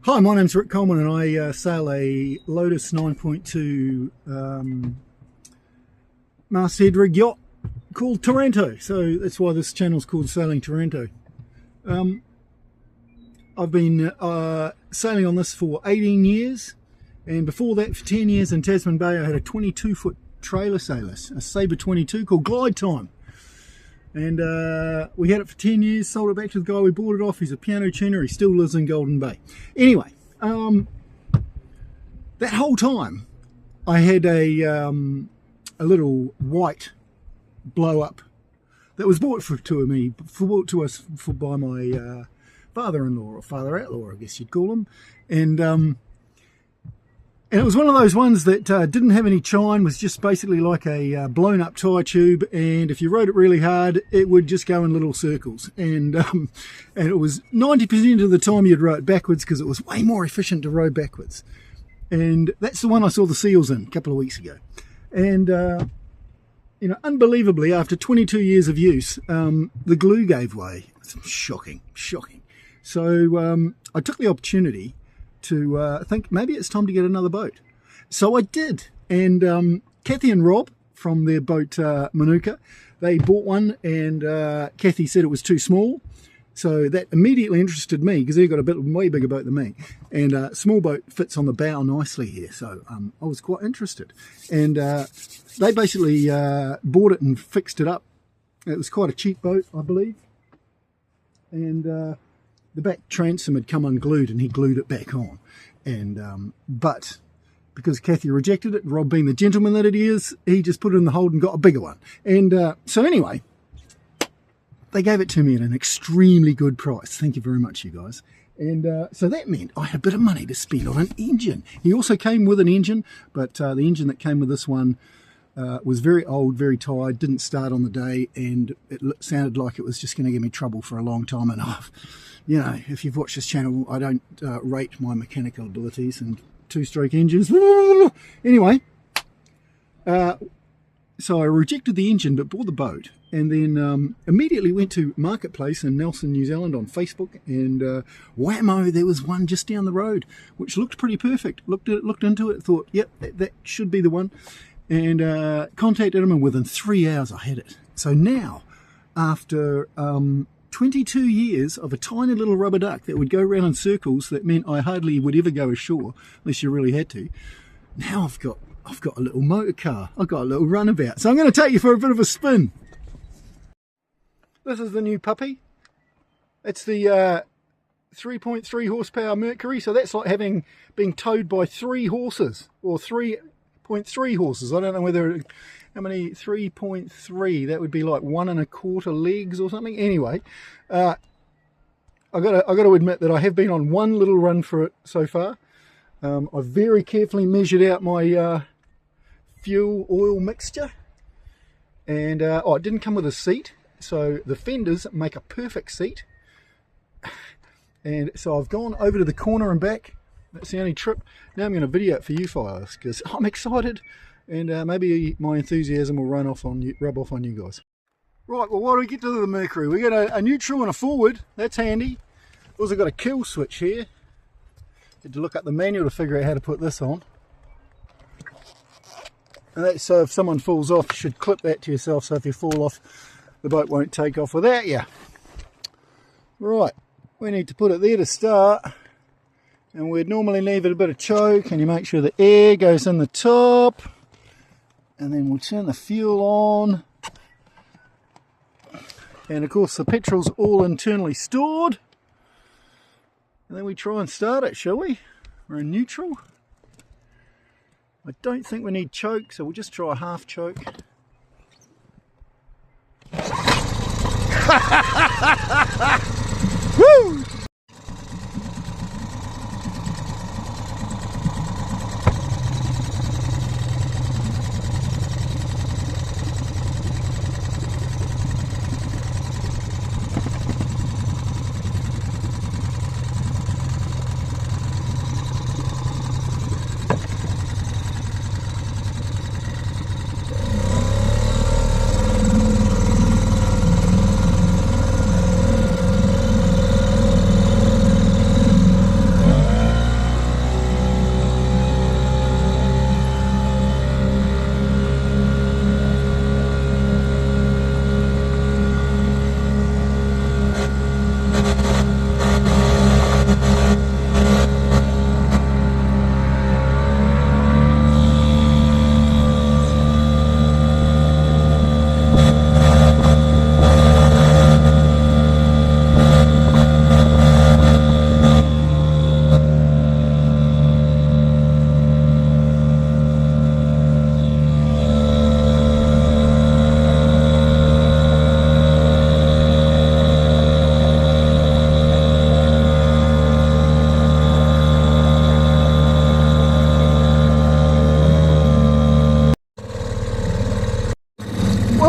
Hi, my name's Rick Coleman and I sail a Lotus 9.2 masthead rig yacht called Taranto. So that's why this channel's called Sailing Taranto. I've been sailing on this for 18 years, and before that for 10 years in Tasman Bay I had a 22-foot trailer sailor, a Sabre 22 called Glide Time. And we had it for 10 years, sold it back to the guy we bought it off. He's a piano tuner, he still lives in Golden Bay. Anyway, that whole time I had a little white blow-up that was bought to us by my father-in-law, or father-outlaw I guess you'd call him. And it was one of those ones that didn't have any chine, was just basically like a blown up tie tube, and if you rode it really hard it would just go in little circles, and it was 90% of the time you'd row it backwards because it was way more efficient to row backwards. And that's the one I saw the seals in a couple of weeks ago. And you know, unbelievably, after 22 years of use, the glue gave way. It's shocking. So I took the opportunity to think maybe it's time to get another boat. So I did, and Kathy and Rob from their boat Manuka, they bought one, and Kathy said it was too small, so that immediately interested me because they've got a way bigger boat than me, and a small boat fits on the bow nicely here, so I was quite interested. And they basically bought it and fixed it up. It was quite a cheap boat, I believe, and the back transom had come unglued and he glued it back on. And but because Kathy rejected it, Rob being the gentleman that he is, he just put it in the hold and got a bigger one. And so anyway, they gave it to me at an extremely good price. Thank you very much, you guys. And so that meant I had a bit of money to spend on an engine. He also came with an engine, but the engine that came with this one was very old, very tired, didn't start on the day, and it sounded like it was just going to give me trouble for a long time. And you know, if you've watched this channel, I don't rate my mechanical abilities and two-stroke engines. Anyway, so I rejected the engine but bought the boat, and then immediately went to Marketplace in Nelson, New Zealand on Facebook, and whammo, there was one just down the road which looked pretty perfect. Looked into it, thought, yep, that should be the one. And contacted him, and within 3 hours I had it. So now, after 22 years of a tiny little rubber duck that would go around in circles, that meant I hardly would ever go ashore unless you really had to, now I've got a little motor car, I've got a little runabout. So I'm going to take you for a bit of a spin. This is the new puppy. It's the 3.3 horsepower Mercury, so that's like being towed by 3 horses, or 3.3 horses. I don't know whether, how many, 3.3, that would be like 1 1/4 legs or something. Anyway, I got to admit that I have been on one little run for it so far. I've very carefully measured out my fuel oil mixture, and it didn't come with a seat, so the fenders make a perfect seat. And so I've gone over to the corner and back. That's the only trip. Now I'm going to video it for you fellas because I'm excited, and maybe my enthusiasm will rub off on you guys. Right, well, what do we get to the Mercury? We got a neutral and a forward. That's handy. Also got a kill switch here. Had to look up the manual to figure out how to put this on. And that's so if someone falls off, you should clip that to yourself, so if you fall off, the boat won't take off without you. Right, we need to put it there to start. And we'd normally leave it a bit of choke, and you make sure the air goes in the top, and then we'll turn the fuel on, and of course the petrol's all internally stored, and then we try and start it, shall we? We're in neutral. I don't think we need choke, so we'll just try a half choke. Woo!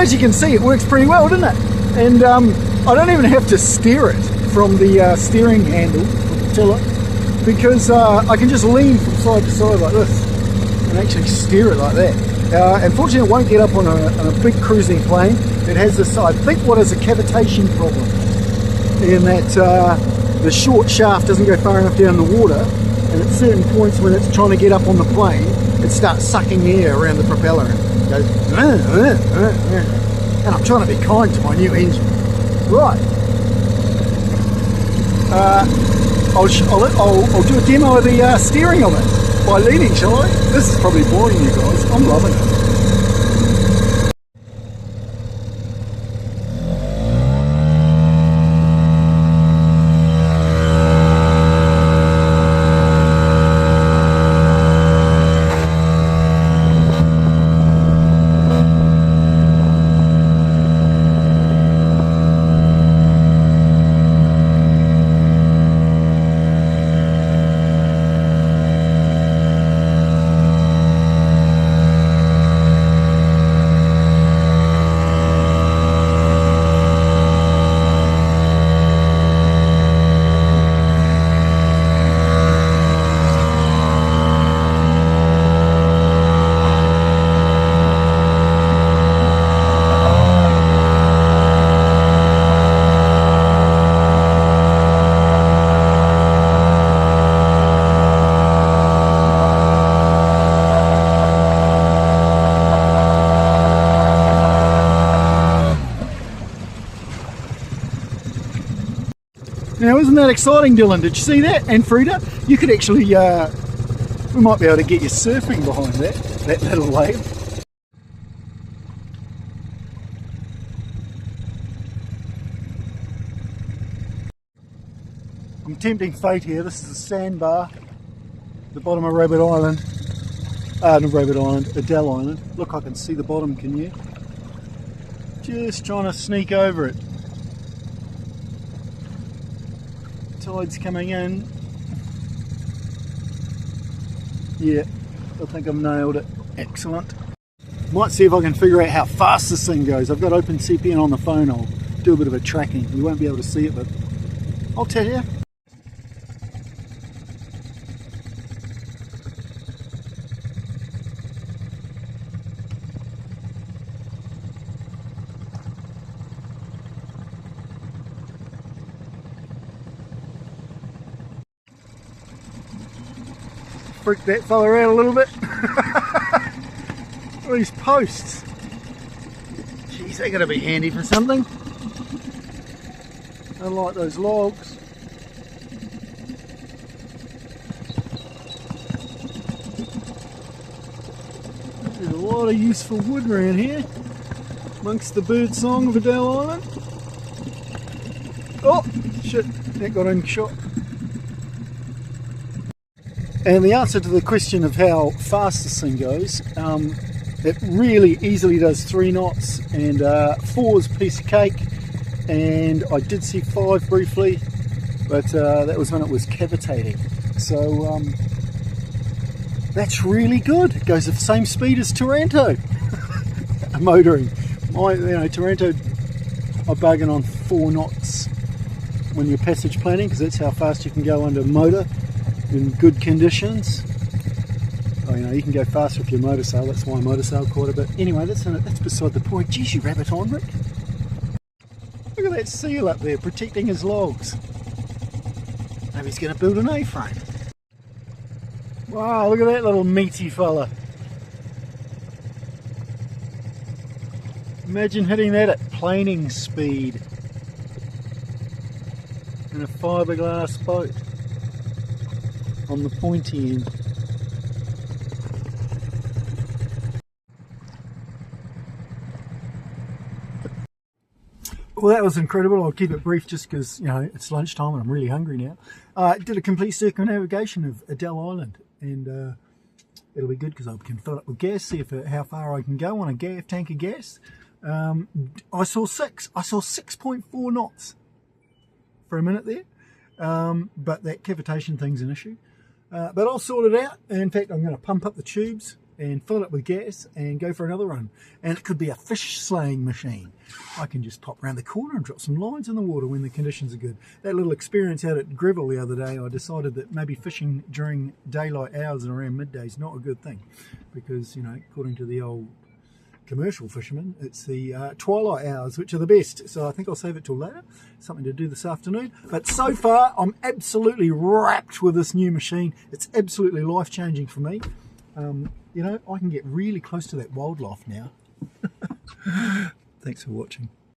as you can see, it works pretty well, doesn't it? And I don't even have to steer it from the steering handle of the tiller, because I can just lean from side to side like this and actually steer it like that. Unfortunately, it won't get up on a big cruising plane. It has this, I think, what is a cavitation problem, in that the short shaft doesn't go far enough down the water, and at certain points when it's trying to get up on the plane, it starts sucking the air around the propeller and goes, and I'm trying to be kind to my new engine. Right. I'll do a demo of the steering of it by leading, shall I? This is probably boring you guys. I'm loving it. Now, isn't that exciting, Dylan? Did you see that? And Frida, you could actually, we might be able to get you surfing behind that little wave. I'm tempting fate here. This is a sandbar, the bottom of Rabbit Island. Not Rabbit Island, Adele Island. Look, I can see the bottom, can you? Just trying to sneak over it. Tide's coming in. Yeah, I think I've nailed it. Excellent. Might see if I can figure out how fast this thing goes. I've got OpenCPN on the phone. I'll do a bit of a tracking. You won't be able to see it, but I'll tell you. Freak that fella out a little bit. All these posts. Geez, they're going to be handy for something. Unlike those logs. There's a lot of useful wood around here, amongst the bird song of Adele Island. Oh, shit, that got in shot. And the answer to the question of how fast this thing goes, it really easily does 3 knots, and 4 is a piece of cake, and I did see 5 briefly, but that was when it was cavitating. So that's really good. It goes at the same speed as Taranto motoring. Taranto, I bargain on 4 knots when you're passage planning, because that's how fast you can go under motor in good conditions. Oh, you can go faster if you're motor sail. That's why I motor sail quite a bit. Anyway, that's beside the point. Geez, you rabbit on, Rick. Look at that seal up there protecting his logs. Maybe he's going to build an A-frame. Wow, look at that little meaty fella. Imagine hitting that at planing speed in a fiberglass boat on the pointy end. Well, that was incredible. I'll keep it brief just because, it's lunchtime and I'm really hungry now. Did a complete circumnavigation of Adele Island, and it'll be good because I can fill it with gas, see how far I can go on a tank of gas. I saw 6.4 knots for a minute there, but that cavitation thing's an issue. But I'll sort it out. In fact, I'm going to pump up the tubes and fill it up with gas and go for another run. And it could be a fish slaying machine. I can just pop around the corner and drop some lines in the water when the conditions are good. That little experience out at Greville the other day, I decided that maybe fishing during daylight hours and around midday is not a good thing, because, you know, according to the old commercial fishermen, it's the twilight hours which are the best. So I think I'll save it till later, something to do this afternoon. But so far I'm absolutely wrapped with this new machine. It's absolutely life-changing for me. You know, I can get really close to that wildlife now. Thanks for watching.